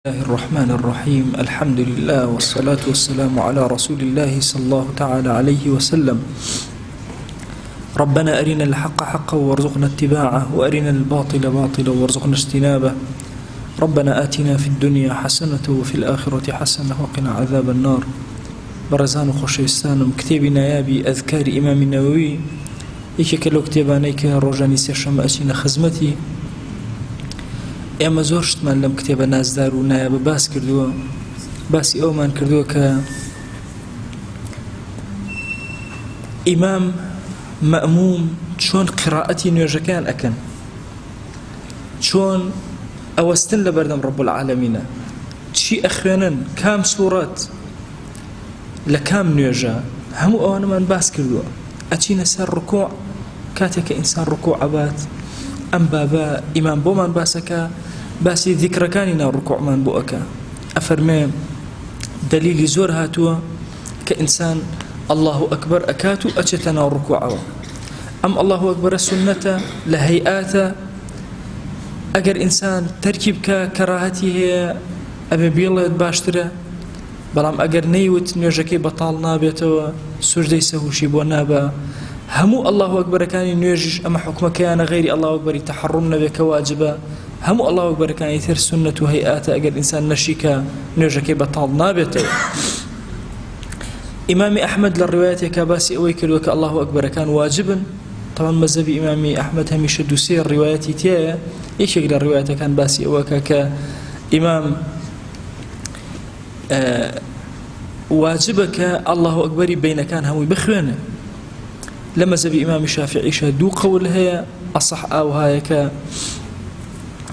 الله الرحمن الرحيم الحمد لله والصلاة والسلام على رسول الله صلى الله تعالى عليه وسلم. ربنا أرنا الحق حقا وارزقنا اتباعه وأرنا الباطل باطلا وارزقنا اجتنابه. ربنا آتنا في الدنيا حسنة وفي الآخرة حسنة وقنا عذاب النار. برزان خوشویستانم كتابي نيابي أذكار إمام النووي يكي لو كتابانيك روجاني سيشم أسين خزمتي ئێمە زۆر شتمان لەم کتێبە نازدار و نایابە باس کردووە. باسی ئەومان کردووە کە ئیمام مەئموم چۆن قراءەتی نوێژەکان ئەکەن، چۆن ئەوەستن لە بەردەم ڕەب العالەمینە، چی ئەخوێنن، کام سوورەت لە کام نوێژە، هەموو ئەوانەمان باس کردووە. ئەچینە سەر ڕکوع، کاتێک کە ئینسان ڕکوع ئەبات ئەم بابە ئیمام بۆمان باسەکە، باسی ذیکرەکانی ناو ڕکوعمان بۆ ئەکە. ئەفەرمێ دەلیلی زۆر هاتووە کە ئینسان الله ئەکبەر ئەکات و ئەچێتە ناو ڕکوعەوە. ئەم الله ئەکبەرە سونەتە لە هەیئاتە، ئەگەر ئینسان تەرکی بکە کەراهەتی هەیە ئەبێ بێڵێت باشترە، بەڵام ئەگەر نەیوت نوێژەکەی بەتاڵ نابێتەوە، سوژدەی سەهوشی بۆ نابە. هەموو الله ئەکبەرەکانی نوێژیش ئەمە حکومەکەیانە، غەیری الله ئەکبەری تەحەڕوم نەبێ کە واجبە. هەموو الله ئەکبەرەکانی تر سونەت و هەیئاتە، ئەگەر ئینسان نەشیکە نوێژەکەی بەتاڵ نابێتەوە. ئیمامی ئەحمەد لە ڕیوایەتێکە باسی ئەوەی کردووە کە الله ئەکبەرەکان واجبن. طبعاً مەذهبی ئیمامی ئەحمەد هەمیشە دووسێ ڕیوایەتی تایە. یەکێک لە ڕیوایەتەکان باسی ئەوەکە کە ئیمام واجبە کە الله ئەکبەری بینەکان هەمووی بخوێنە. لە مەذهبی ئیمامی شافعیشە دوو قەول هەیە، ئەصح ئاوهایە کە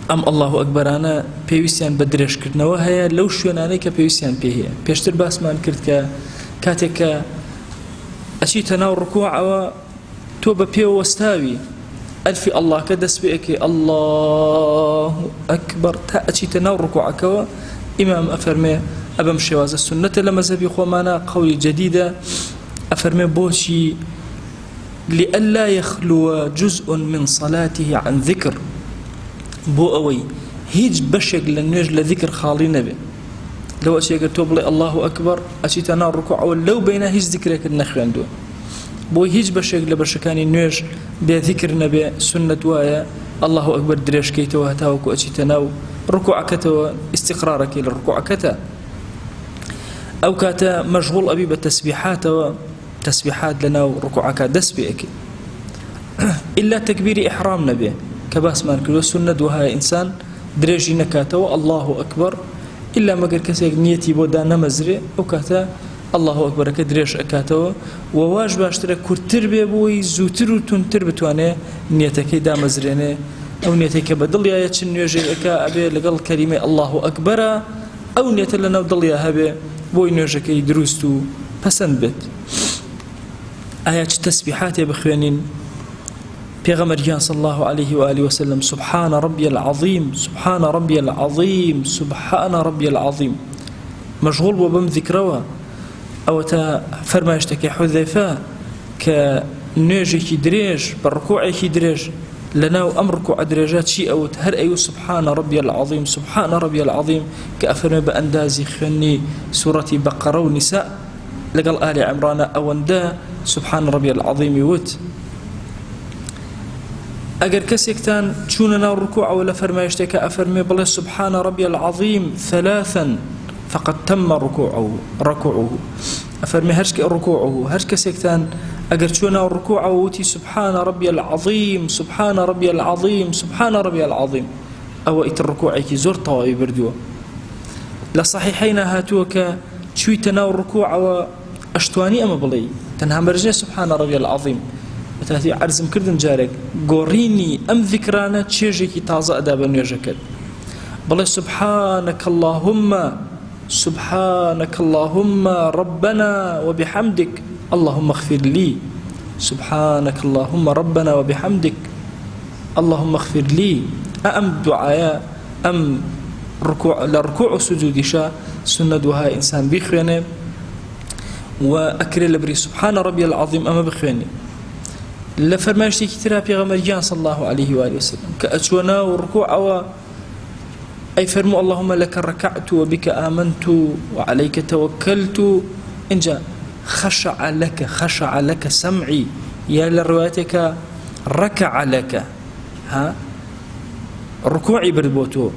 ئەم الله ئەکبەرانە پێویستیان بە درێژکردنەوە هەیە لەو شوێنانەی کە پێویستیان پێ هەیە. پێشتر باسمان کرد کە کاتێک کە ئەچیتە ناو ڕکوعەوە تۆ بە پێوەستاوی ئەلفی ئەڵڵاکە دەست پێ ئەکەی الله ئەکبەر تا ئەچیتە ناو ڕکوعەکەوە. ئیمام ئەفەرمێ ئەبەم شێوازە سونەتە لە مەذهبی خۆمانە، قەولی جەدیدە. ئەفەرمێ بۆچی؟ لئلا يخلو جزء من صلاته عن ذكر، بۆ ئەوەی هیچ بەشێک لە نوێژ لە ذیکر خاڵی نەبێ. لەو ئەچێگە تۆ بڵێ الله ئەکبەر ئەچیتە ناو ڕکوعەوە لەو بینە هیچ ذیکرێکت نەخوێندووە، بۆ هیچ بەشێک لە بەشەکانی نوێژ بێ ذیکر نەبێ. سونەت وایە الله ئەکبەر درێژکەیتەوە هەتاوەکو ئەچیتە ناو ڕکوعەکەتەوە، ئیستیقرارەکەی لە ڕکوعەکەتە. ئەو کاتە مەشغوڵ ئەبی بە تەسبیحاتەوە، تسبيحات لنا وركوعك دس بيك إلا تكبير إحرام نبي كباس ما نقول سنة وها إنسان درجي نكاته الله أكبر إلا ما قال كسيك نيتي بودا نمزري وكاتا الله أكبر كدريش أكاته وواجب أشترك كرتر بيبوي زوتر وتنتر بتوانه نيتك دا مزرينه أو نيتك بدل يا يتشن يجي أكا أبي لقل كلمة الله أكبر أو نيت لنا بدل يا هبي بوي نيجك يدرستو پسند بيت. آيات تسبيحات بخوانين پیغمبر جان صلى الله عليه وآله وسلم سبحان ربي العظيم سبحان ربي العظيم سبحان ربي العظيم مشغول وبم ذكروا أو تا فرماشتك حذيفة كنيجي دريج بالركوع دريج لنا وأمر ركوع درجات شيء أو هر أيو سبحان ربي العظيم سبحان ربي العظيم كأفرم بأندازي خني سورة بقرة ونساء لقال آل عمران أوندا سبحان ربي العظيم يوت. أجر كسيكتان شوننا الركوع ولا فرمايشتك أفرمي بله سبحان ربي العظيم ثلاثا فقد تم ركوعه أفرمي هرشك ركوعه هرشك سيكتان أجر شونا الركوع وتي سبحان ربي العظيم سبحان ربي العظيم سبحان ربي العظيم أو إت الركوع كي زور طوائي بردوا لصحيحين هاتوك شوي تناو الركوع وأشتواني أما بلي تنها مرجع سبحان ربي العظيم مثلا عرزم كردن جارك قوريني أم ذكرانا تشيجي تازا أدابا نيجكد بلي سبحانك اللهم ربنا وبحمدك اللهم اغفر لي سبحانك اللهم ربنا وبحمدك اللهم اغفر لي. أم دعاء أم ركوع لركوع سجود شاء سنة وها إنسان بيخوانه وأكري لبري سبحان ربي العظيم أما بخوانه لفرماشتي كتيرها بيغمر جان صلى الله عليه وآله وسلم كأتشونا وركوع أي فرمو اللهم لك ركعت وبك آمنت وعليك توكلت إنجا خشع لك سمعي يا لروايتك ركع لك ها ركوعي بردبوتو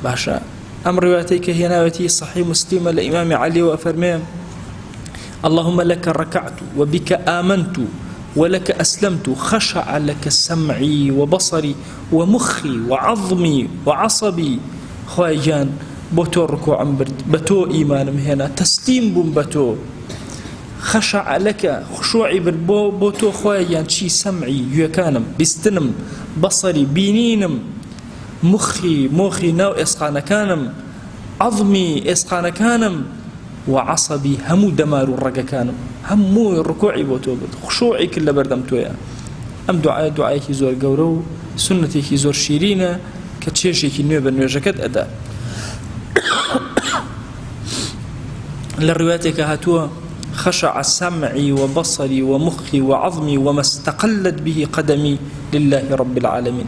باشا أم روايتك هي ناوتي صحيح مسلم لإمام علي وأفرمي اللهم لك ركعت وبك آمنت ولك أسلمت خشع لك سمعي وبصري ومخي وعظمي وعصبي خواجان بوتو ركوع برد بتو إيمان هنا تسليم بم بتو خشع لك خشوعي برد بوتو خواجان شي سمعي يكانم بستنم بصري بينينم مخي ناو إسقان كانم عظمي إسقان كانم وعصبي همو دمار الرقا كانم همو الركوعي بوتو خشوعي كل بردمتويا أم دعايكي زور قورو سنتيكي زور شيرينة كتشيشيكي نوبة نوجكت أدا للرواياتك هاتوا خشع سمعي وبصري ومخي وعظمي وما استقلت به قدمي لله رب العالمين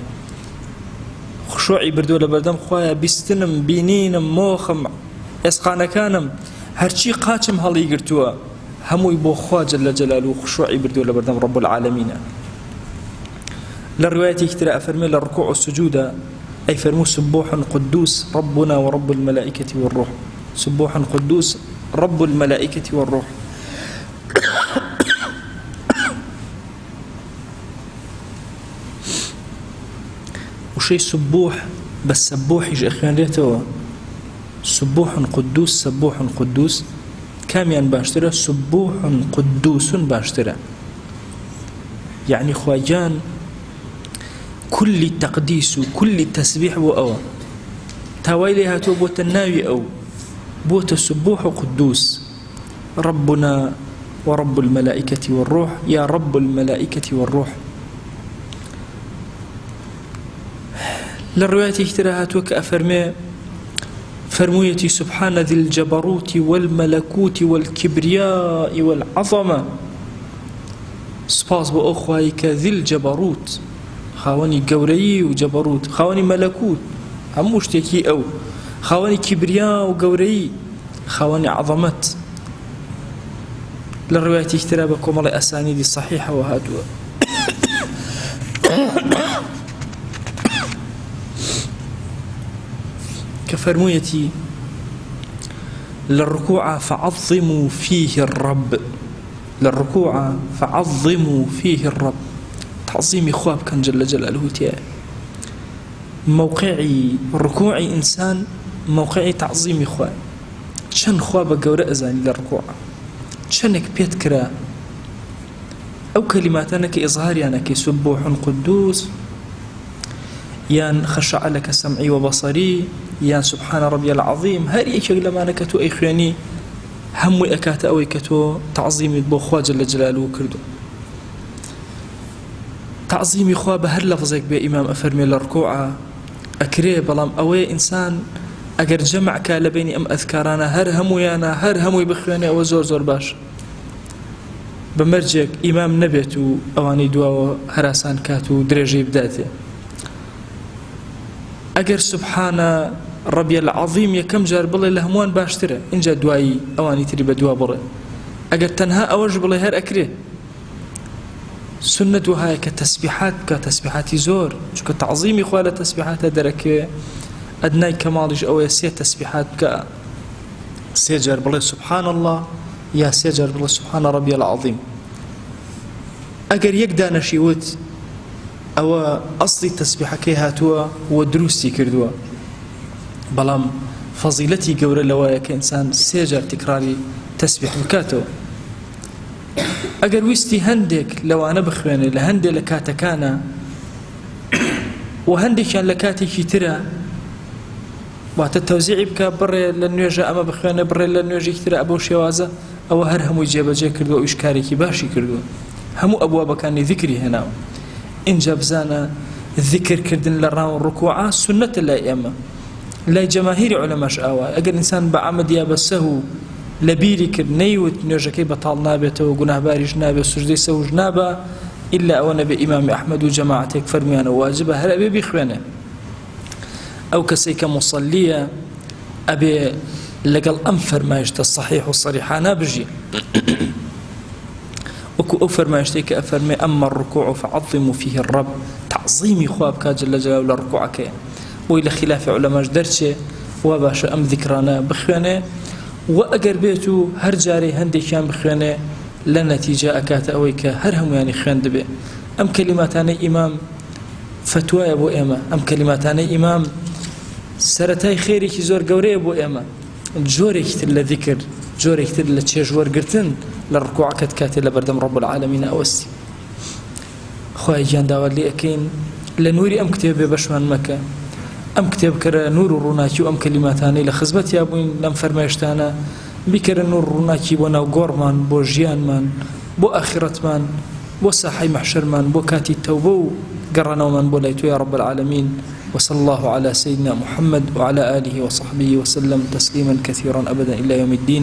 خشوعي بردو لبردم خوايا بستنم بينينم موخم اسقانا كانم هرچی قاچم هەڵی گرتووە هەمووی بۆ خوا جل جلاله خشوعی بردو لبردم رب العالمين للرواية ترى أفرمي للركوع والسجود أي فرمو سبوح قدوس ربنا ورب الملائكة والروح سبوح قدوس رب الملائكة والروح وشي سبوح بس سبوح يجي أخيان ريته سبوح قدوس كاميان باشترى سبوح قدوس باشترى يعني خواجان كل تقديس كل تسبيح أو تاويلي هاتو بوت الناوي أو بوت السبوح قدوس ربنا ورب الملائكة والروح يا رب الملائكة والروح للرواية اختراهات وكأفرمي فرمويتي سبحان ذي الجبروت والملكوت والكبرياء والعظمة سباس بأخوائك ذي الجبروت خاوني قوري وجبروت خاوني ملكوت هم مشتكي أو خاوني كبرياء وقوري خاوني عظمت للرواية اخترابكم الله أسانيدي صحيحة وهاتوا كفرمويتي للركوع فعظموا فيه الرب للركوع فعظموا فيه الرب تعظيم خواب كان جل جلاله تياه موقعي ركوعي إنسان موقعي تعظيم خواب شن خواب قورة أزاني للركوع شنك بيتكرا أو كلماتنا كإظهاري أنا كسبوح قدوس يان خشع لك سمعي وبصري يان سبحان ربي العظيم هاري إيش لما نكتو أي خياني هم أكات أو كتو تعظيم بخوا جل جلاله كردو تعظيم خوا بهر لفظك بإمام أفرمي للركوع أكري بلام أوي إنسان أجر جمع كالبيني أم أذكارنا هر همو بخياني أو زور باش بمرجك إمام نبيتو أواني دوا هراسان كاتو درجي بداته أجر سبحان ربي العظيم يكم جار بالله لهموان باشتره إن جا دواي أواني تري بدوا بره أجر تنها أوج بالله هر أكره سنة هاي كتسبيحات زور شو كتعظيم إخوة تسبيحات درك أدناي كمالج أو يسير تسبيحات سيجر بالله سبحان الله يا سيجر بالله سبحان ربي العظيم أجر يقدر نشيوت أو أصلي تسبيحة كي هاتوا ودروسي كردوا بلام فضيلتي قورة لوايا كإنسان سيجر تكراري تسبيح بكاتو أجر ويستي هندك لو أنا بخواني لهندي لكاتا كان وهندي كان لكاتي كي ترى وقت التوزيع بك بري لنيوجا أما بخواني بري لنيوجا كتير أبو شوازة أو هر همو يجيب جاي كردوا وإشكاري كي باشي كردوا همو أبواب كان ذكري هنا إن جابزانا الذكر كردن للراو الركوعات سنة الأئمة لا جماهير علماء شاوا أجر إنسان بعمد يا بسه لبيري كر نيوت نيوجكي بطال نابته وجناه بارج نابه سجدي سوج نابه إلا أو نبي إمام أحمد وجماعتك فرميان واجبه هل أبي بيخوانه أو كسيك مصلية أبي لقل أنفر ما يشت الصحيح والصريح أنا بجي وكو أفر ما يشتيك أفرمي أما الركوع فعظموا فيه الرب تعظيمي خوابك جل جلاله لركوعك وإلى خلاف علماء درتشي وباش أم ذكرانا بخيانه وأقر بيتو هر جاري هندي كان بخيانه لنتيجة أكات أويك هرهم يعني خيان دبي أم كلماتاني إمام فتوى أبو إما أم كلماتاني إمام سرتاي خيري كي زور قوري أبو إما جوري كتر لذكر جوري كتر لتشجور قرتن للركوع كتكاتي لبردم رب العالمين أوسي خواهي جان داوال لي أكين لنوري أم كتاب بشوان مكة أم كتاب كرا نور الروناكي وأم كلماتاني لخزبتي أبوين لم فرماشتانا بكرا نور الروناكي وناو غورمان بو جيان من بو آخرت من بو ساحي محشر من بو كاتي التوبو قرنا ومن بو ليتو يا رب العالمين وصلى الله على سيدنا محمد وعلى آله وصحبه وسلم تسليما كثيرا أبدا إلى يوم الدين.